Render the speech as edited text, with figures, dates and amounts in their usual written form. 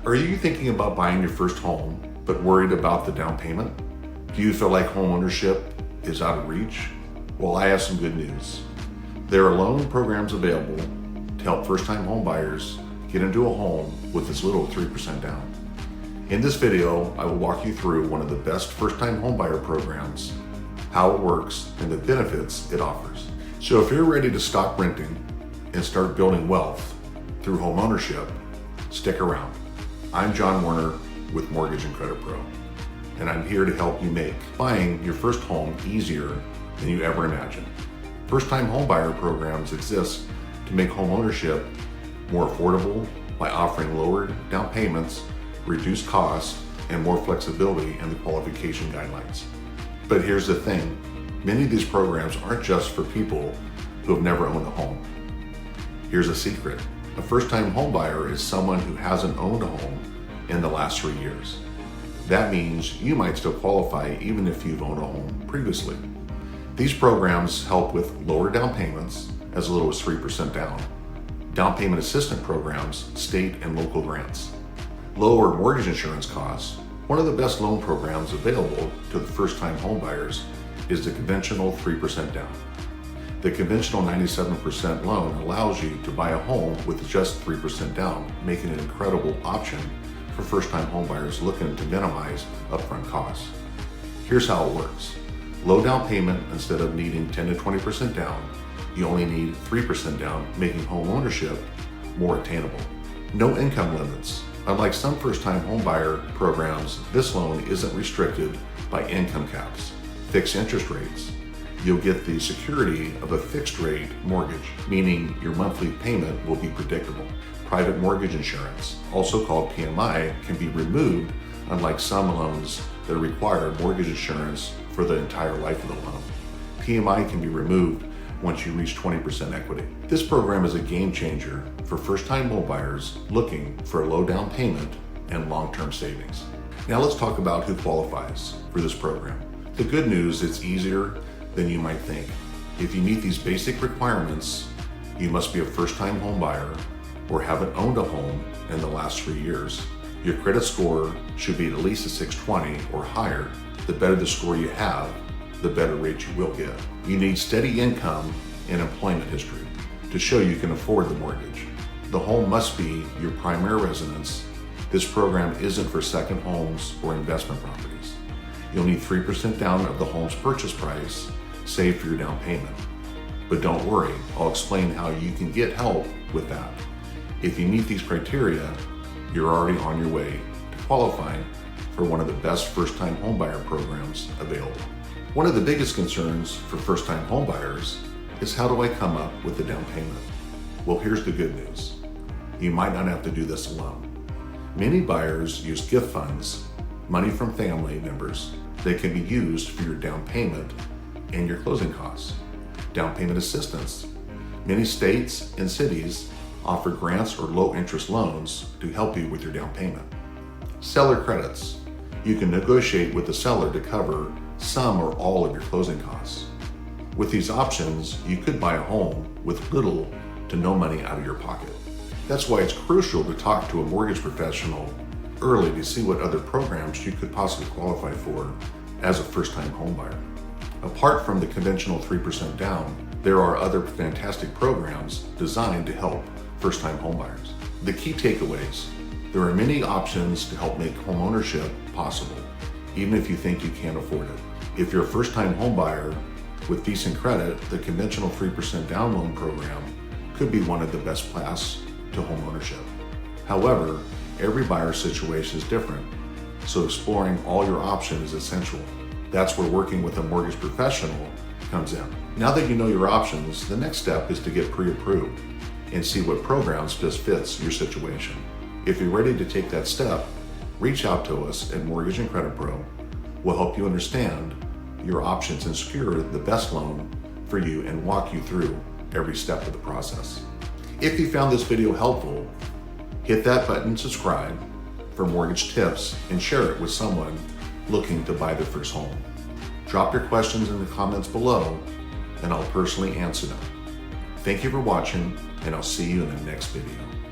Are you thinking about buying your first home, but worried about the down payment? Do you feel like homeownership is out of reach? Well, I have some good news. There are loan programs available to help first-time home buyers get into a home with as little as 3% down. In this video, I will walk you through one of the best first-time home buyer programs, how it works, and the benefits it offers. So if you're ready to stop renting and start building wealth through homeownership, stick around. I'm John Warner with Mortgage and Credit Pro, and I'm here to help you make buying your first home easier than you ever imagined. First-time home buyer programs exist to make homeownership more affordable by offering lower down payments, reduced costs, and more flexibility in the qualification guidelines. But here's the thing, many of these programs aren't just for people who have never owned a home. Here's a secret. A first-time home buyer is someone who hasn't owned a home in the last 3 years. That means you might still qualify even if you've owned a home previously. These programs help with lower down payments, as little as 3% down payment assistance programs, state and local grants, lower mortgage insurance costs. One of the best loan programs available to the first-time home buyers is the conventional 3% down. The conventional 97% loan allows you to buy a home with just 3% down, making it an incredible option for first-time home buyers looking to minimize upfront costs. Here's how it works. Low down payment, instead of needing 10 to 20% down, you only need 3% down, making home ownership more attainable. No income limits. Unlike some first-time home buyer programs, this loan isn't restricted by income caps, fixed interest rates. You'll get the security of a fixed rate mortgage, meaning your monthly payment will be predictable. Private mortgage insurance, also called PMI, can be removed, unlike some loans that require mortgage insurance for the entire life of the loan. PMI can be removed once you reach 20% equity. This program is a game changer for first-time home buyers looking for a low down payment and long-term savings. Now let's talk about who qualifies for this program. The good news, it's easier than you might think. If you meet these basic requirements, you must be a first-time home buyer or haven't owned a home in the last 3 years. Your credit score should be at least a 620 or higher. The better the score you have, the better rate you will get. You need steady income and employment history to show you can afford the mortgage. The home must be your primary residence. This program isn't for second homes or investment properties. You'll need 3% down of the home's purchase price saved for your down payment. But don't worry, I'll explain how you can get help with that. If you meet these criteria, you're already on your way to qualifying for one of the best first-time homebuyer programs available. One of the biggest concerns for first-time homebuyers is, how do I come up with the down payment? Well, here's the good news. You might not have to do this alone. Many buyers use gift funds, money from family members, that can be used for your down payment and your closing costs. Down payment assistance. Many states and cities offer grants or low-interest loans to help you with your down payment. Seller credits. You can negotiate with the seller to cover some or all of your closing costs. With these options, you could buy a home with little to no money out of your pocket. That's why it's crucial to talk to a mortgage professional early to see what other programs you could possibly qualify for as a first-time home buyer. Apart from the conventional 3% down, there are other fantastic programs designed to help first-time home buyers. The key takeaways: there are many options to help make home ownership possible, even if you think you can't afford it. If you're a first-time home buyer with decent credit, the conventional 3% down loan program could be one of the best paths to home ownership. However, every buyer's situation is different, so exploring all your options is essential. That's where working with a mortgage professional comes in. Now that you know your options, the next step is to get pre-approved and see what programs best fits your situation. If you're ready to take that step, reach out to us at Mortgage and Credit Pro. We'll help you understand your options and secure the best loan for you and walk you through every step of the process. If you found this video helpful, hit that button, subscribe for mortgage tips, and share it with someone looking to buy their first home. Drop your questions in the comments below and I'll personally answer them. Thank you for watching, and I'll see you in the next video.